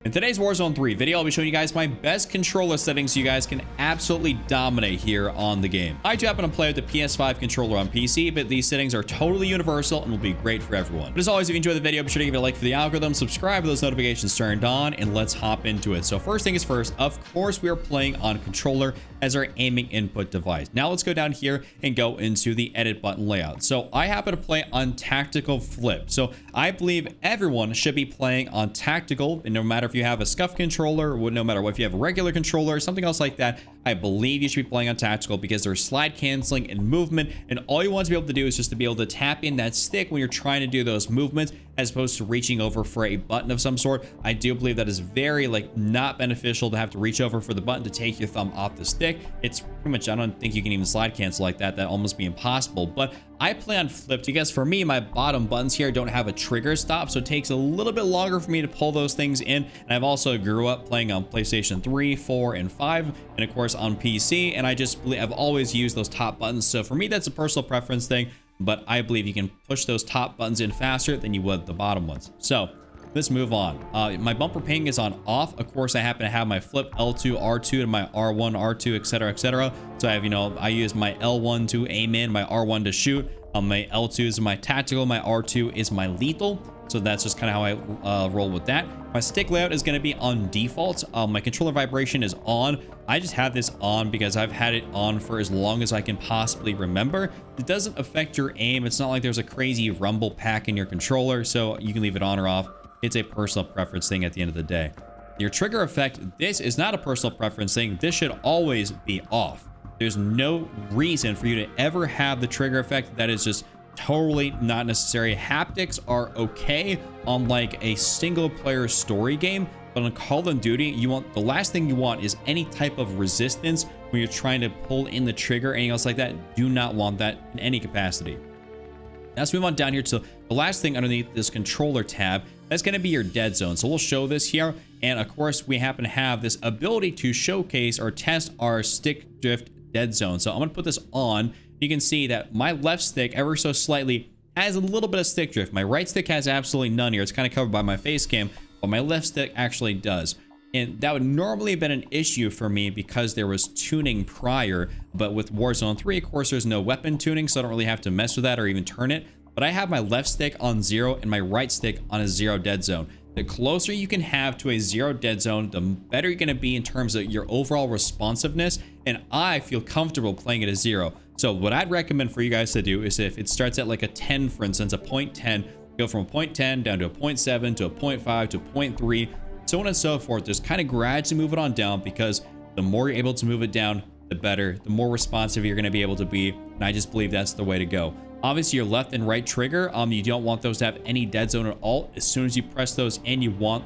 In today's Warzone 3 video, I'll be showing you guys my best controller settings so you guys can absolutely dominate here on the game. I do happen to play with the PS5 controller on PC, but these settings are totally universal and will be great for everyone. But as always, if you enjoyed the video, be sure to give it a like for the algorithm, subscribe with those notifications turned on, and let's hop into it. So first thing is first, of course, we are playing on controller as our aiming input device. Now let's go down here and go into the edit button layout. So I happen to play on tactical flip. So I believe everyone should be playing on tactical, and no matter if you have a scuff controller, or no matter what, if you have a regular controller or something else like that, I believe you should be playing on tactical because there's slide canceling and movement, and all you want to be able to do is just to be able to tap in that stick when you're trying to do those movements as opposed to reaching over for a button of some sort. I do believe that is very not beneficial to have to reach over for the button to take your thumb off the stick. It's pretty much, I don't think you can even slide cancel like that. That almost be impossible. But I play on flipped because for me, my bottom buttons here don't have a trigger stop, so it takes a little bit longer for me to pull those things in. And I've also grew up playing on PlayStation 3, 4, and 5, and of course on PC, and I've always used those top buttons. So for me, that's a personal preference thing, but I believe you can push those top buttons in faster than you would the bottom ones. So let's move on. My bumper ping is on off. Of course, I happen to have my flip L2, R2, and my R1, R2, etc., etc. So I have, I use my L1 to aim in, my R1 to shoot. My L2 is my tactical, my R2 is my lethal. So that's just kind of how I roll with that. My stick layout is going to be on default. My controller vibration is on. I just have this on because I've had it on for as long as I can possibly remember. It doesn't affect your aim. It's not like there's a crazy rumble pack in your controller, so you can leave it on or off. It's a personal preference thing at the end of the day. Your trigger effect, this is not a personal preference thing. This should always be off. There's no reason for you to ever have the trigger effect. That is just totally not necessary. Haptics are okay on like a single player story game, but on Call of Duty, the last thing you want is any type of resistance when you're trying to pull in the trigger, anything else like that. Do not want that in any capacity. Now let's move on down here to the last thing underneath this controller tab. That's going to be your dead zone. So we'll show this here. And of course, we happen to have this ability to showcase or test our stick drift dead zone. So I'm going to put this on. You can see that my left stick ever so slightly has a little bit of stick drift. My right stick has absolutely none here. It's kind of covered by my face cam, but my left stick actually does. And that would normally have been an issue for me because there was tuning prior, but with Warzone 3, of course, there's no weapon tuning, so I don't really have to mess with that or even turn it. But I have my left stick on 0 and my right stick on a 0 dead zone. The closer you can have to a 0 dead zone, the better you're going to be in terms of your overall responsiveness. And I feel comfortable playing at a 0. So what I'd recommend for you guys to do is if it starts at like a 10, for instance, a 0.10, go from a 0.10 down to a 0.7 to a 0.5 to a 0.3, so on and so forth. Just kind of gradually move it on down, because the more you're able to move it down, the better, the more responsive you're going to be able to be. And I just believe that's the way to go. Obviously, your left and right trigger, you don't want those to have any dead zone at all. As soon as you press those in, you want,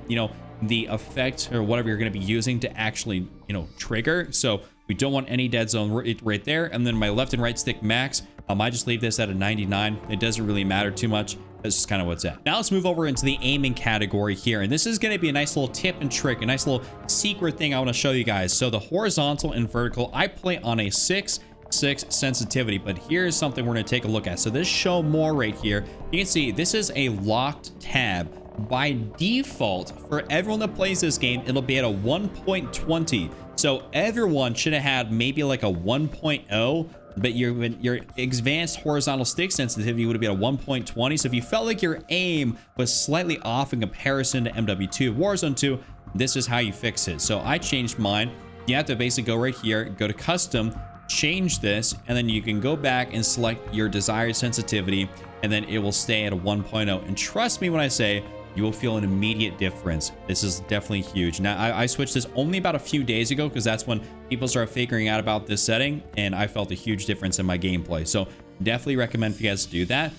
the effect or whatever you're going to be using to actually, trigger. So we don't want any dead zone right there. And then my left and right stick max, I just leave this at a 99. It doesn't really matter too much. That's just kind of what's at. Now let's move over into the aiming category here. And this is going to be a nice little tip and trick, a nice little secret thing I want to show you guys. So the horizontal and vertical, I play on a 6 sensitivity, but here's something we're going to take a look at. So this show more right here, you can see this is a locked tab. By default, for everyone that plays this game, it'll be at a 1.20. So everyone should have had maybe like a 1.0, but your advanced horizontal stick sensitivity would be at a 1.20. So if you felt like your aim was slightly off in comparison to MW2 Warzone 2, this is how you fix it. So I changed mine. You have to basically go right here, go to custom, change this, and then you can go back and select your desired sensitivity, and then it will stay at a 1.0. And trust me when I say you will feel an immediate difference. This is definitely huge. Now I switched this only about a few days ago because that's when people started figuring out about this setting, and I felt a huge difference in my gameplay. So definitely recommend for you guys to do that.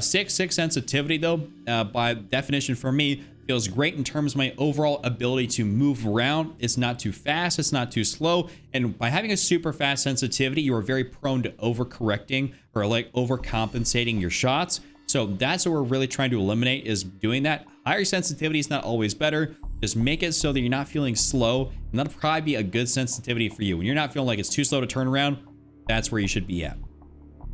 6 sensitivity though, by definition for me, feels great in terms of my overall ability to move around. It's not too fast, it's not too slow, and by having a super fast sensitivity, you are very prone to overcorrecting or like overcompensating your shots. So that's what we're really trying to eliminate, is doing that. Higher sensitivity is not always better. Just make it so that you're not feeling slow, and that'll probably be a good sensitivity for you. When you're not feeling like it's too slow to turn around, that's where you should be at.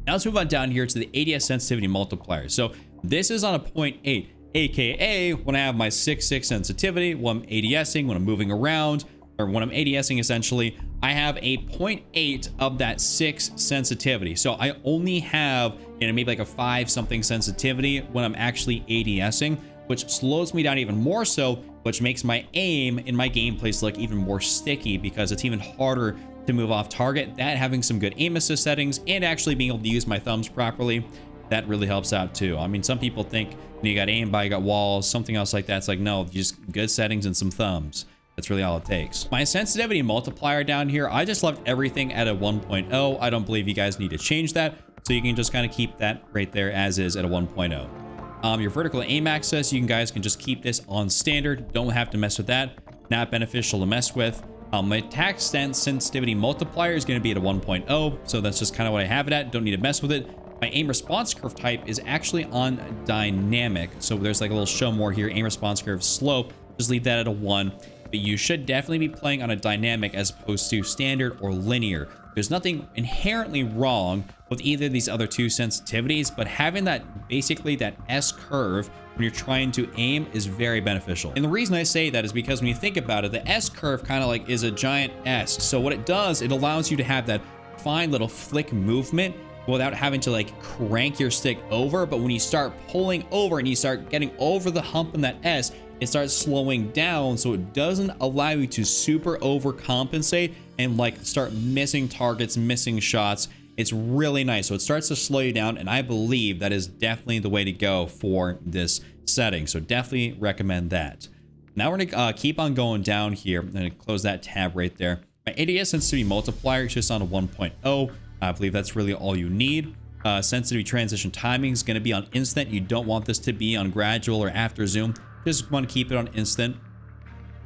Now let's move on down here to the ADS sensitivity multiplier. So this is on a 0.8. AKA when I have my 6.6 sensitivity, when I'm ADSing, when I'm moving around, or when I'm ADSing essentially, I have a 0.8 of that 6 sensitivity. So I only have, maybe like a 5 something sensitivity when I'm actually ADSing, which slows me down even more so, which makes my aim in my gameplays look even more sticky because it's even harder to move off target. That having some good aim assist settings and actually being able to use my thumbs properly, that really helps out too. I mean, some people think you got aimbot, you got walls, something else like that. It's like, no, just good settings and some thumbs. That's really all it takes. My sensitivity multiplier down here, I just left everything at a 1.0. I don't believe you guys need to change that. So you can just kind of keep that right there as is at a 1.0. Your vertical aim access, you guys can just keep this on standard. Don't have to mess with that. Not beneficial to mess with. My attack stance sensitivity multiplier is going to be at a 1.0. So that's just kind of what I have it at. Don't need to mess with it. My aim response curve type is actually on dynamic. So there's like a little show more here. Aim response curve slope. Just leave that at a 1. But you should definitely be playing on a dynamic as opposed to standard or linear. There's nothing inherently wrong with either of these other two sensitivities, but having that basically that S curve when you're trying to aim is very beneficial. And the reason I say that is because when you think about it, the S curve kind of like is a giant S. So what it does, it allows you to have that fine little flick movement without having to like crank your stick over. But when you start pulling over and you start getting over the hump in that S, it starts slowing down, so it doesn't allow you to super overcompensate and like start missing targets, missing shots. It's really nice. So it starts to slow you down, and I believe that is definitely the way to go for this setting. So definitely recommend that. Now we're gonna keep on going down here. I'm gonna close that tab right there. My ADS sensitivity multiplier is just on a 1.0. I believe that's really all you need. Sensitivity transition timing is gonna be on instant. You don't want this to be on gradual or after zoom. Just want to keep it on instant.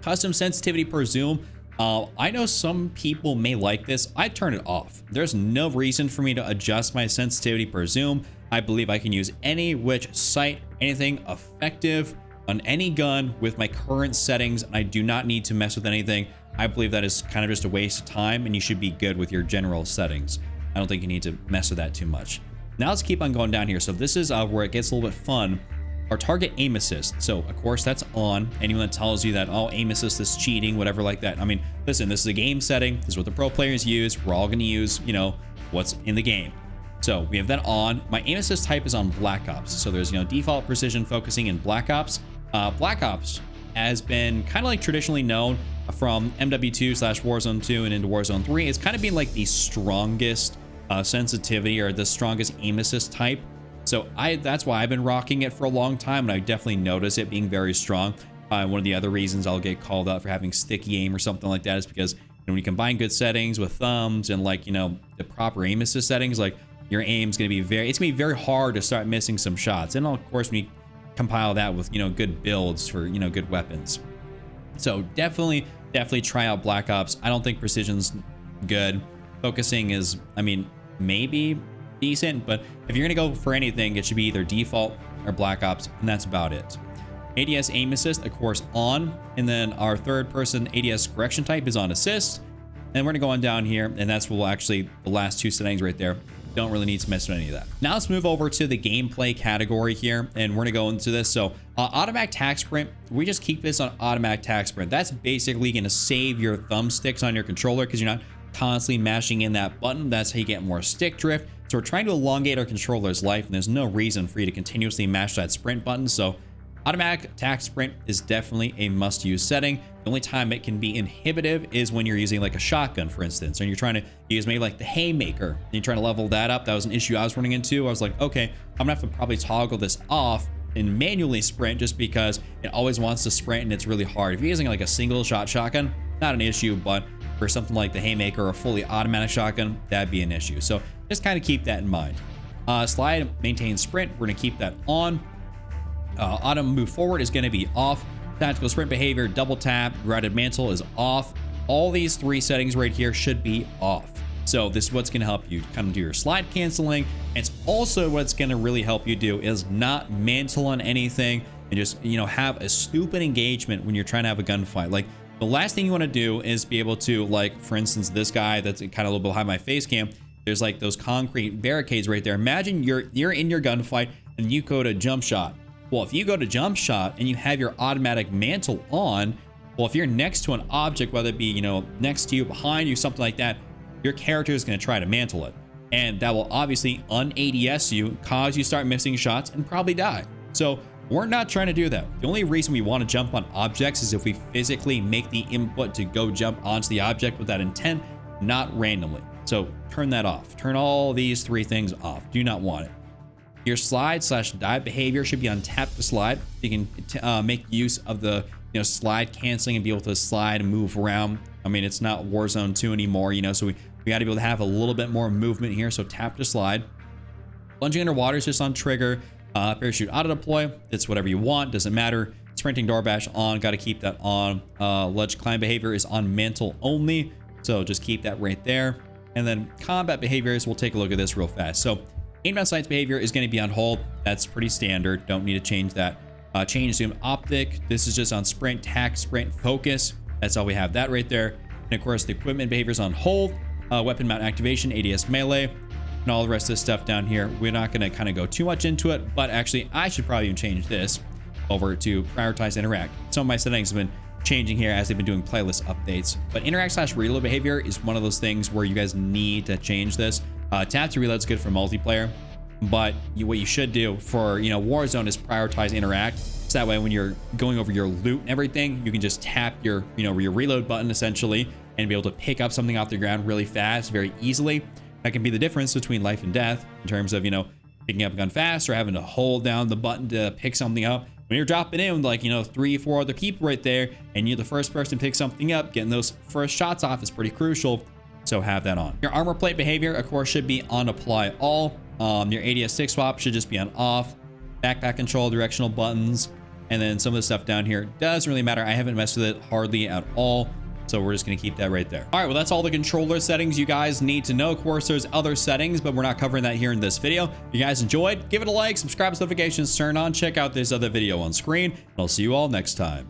Custom sensitivity per zoom. I know some people may like this. I turn it off. There's no reason for me to adjust my sensitivity per zoom. I believe I can use any which sight, anything effective on any gun with my current settings. I do not need to mess with anything. I believe that is kind of just a waste of time, and you should be good with your general settings. I don't think you need to mess with that too much. Now let's keep on going down here. So this is where it gets a little bit fun. Our target aim assist. So of course that's on. Anyone that tells you that, oh, aim assist is cheating, whatever like that. I mean, listen, this is a game setting. This is what the pro players use. We're all going to use, what's in the game. So we have that on. My aim assist type is on Black Ops. So there's, default precision focusing in Black Ops. Black Ops has been kind of like traditionally known from MW2/Warzone 2 and into Warzone 3. It's kind of been like the strongest sensitivity or the strongest aim assist type. So that's why I've been rocking it for a long time, and I definitely notice it being very strong. One of the other reasons I'll get called out for having sticky aim or something like that is because when you combine good settings with thumbs and like, the proper aim assist settings, like your aim's going to be it's going to be very hard to start missing some shots. And of course, when you compile that with, good builds for, good weapons. So definitely try out Black Ops. I don't think precision's good. Focusing is, maybe decent, but if you're gonna go for anything, it should be either default or Black Ops, and that's about it. ADS aim assist, of course, on, and then our third person ADS correction type is on assist, and we're gonna go on down here, and that's what will actually the last two settings right there. Don't really need to mess with any of that. Now let's move over to the gameplay category here, and we're gonna go into this. So automatic tack sprint, we just keep this on automatic tack sprint. That's basically gonna save your thumbsticks on your controller because you're not constantly mashing in that button. That's how you get more stick drift. So we're trying to elongate our controller's life, and there's no reason for you to continuously mash that sprint button. So automatic attack sprint is definitely a must-use setting. The only time it can be inhibitive is when you're using like a shotgun, for instance, and you're trying to use maybe like the haymaker, and you're trying to level that up. That was an issue I was running into. I was like, okay, I'm gonna have to probably toggle this off and manually sprint just because it always wants to sprint and it's really hard. If you're using like a single shot shotgun, not an issue, but for something like the haymaker or a fully automatic shotgun, that'd be an issue. So just kind of keep that in mind. Slide, maintain sprint, we're gonna keep that on. Auto move forward is gonna be off. Tactical sprint behavior, double tap, grounded mantle is off. All these three settings right here should be off. So this is what's gonna help you kind of do your slide canceling. It's also what's gonna really help you do is not mantle on anything and just, have a stupid engagement when you're trying to have a gunfight. Like, the last thing you want to do is be able to, like, for instance, this guy that's kind of a little bit behind my face cam, there's like those concrete barricades right there. Imagine you're in your gunfight and you go to jump shot Well, if you go to jump shot and you have your automatic mantle on, well, if you're next to an object, whether it be, next to you, behind you, something like that, your character is going to try to mantle it. And that will obviously un-ADS you, cause you start missing shots, and probably die. So we're not trying to do that. The only reason we want to jump on objects is if we physically make the input to go jump onto the object with that intent, not randomly. So turn that off. Turn all these 3 things off. Do not want it. Your slide/dive behavior should be on tap to slide. You can make use of the slide canceling and be able to slide and move around. I mean, it's not Warzone 2 anymore, so we got to be able to have a little bit more movement here. So tap to slide. Plunging underwater is just on trigger. Parachute auto deploy, it's whatever you want, doesn't matter. Sprinting door bash on, got to keep that on. Ledge climb behavior is on mantle only, so just keep that right there. And then combat behaviors, we'll take a look at this real fast. So aim down sights behavior is going to be on hold. That's pretty standard, don't need to change that. Change zoom optic, this is just on sprint, tack, sprint, focus. That's all we have, that right there. And of course the equipment behavior is on hold. Weapon mount activation, ADS melee, and all the rest of this stuff down here. We're not going to kind of go too much into it, but actually I should probably even change this over to prioritize interact. Some of my settings have been changing here as they've been doing playlist updates, but interact/reload behavior is one of those things where you guys need to change this. Tap to reload is good for multiplayer, but what you should do for Warzone is prioritize interact, so that way when you're going over your loot and everything, you can just tap your your reload button essentially and be able to pick up something off the ground really fast, very easily. That can be the difference between life and death in terms of picking up a gun fast or having to hold down the button to pick something up. When you're dropping in with 3-4 other people right there and you're the first person to pick something up, getting those first shots off is pretty crucial. So have that on. Your armor plate behavior, of course, should be on apply all. Your ADS stick swap should just be on off. Backpack control, directional buttons, and then some of the stuff down here doesn't really matter. I haven't messed with it hardly at all. So we're just going to keep that right there. All right, well, that's all the controller settings you guys need to know. Of course, there's other settings, but we're not covering that here in this video. If you guys enjoyed, give it a like, subscribe, notifications turn on, check out this other video on screen, and I'll see you all next time.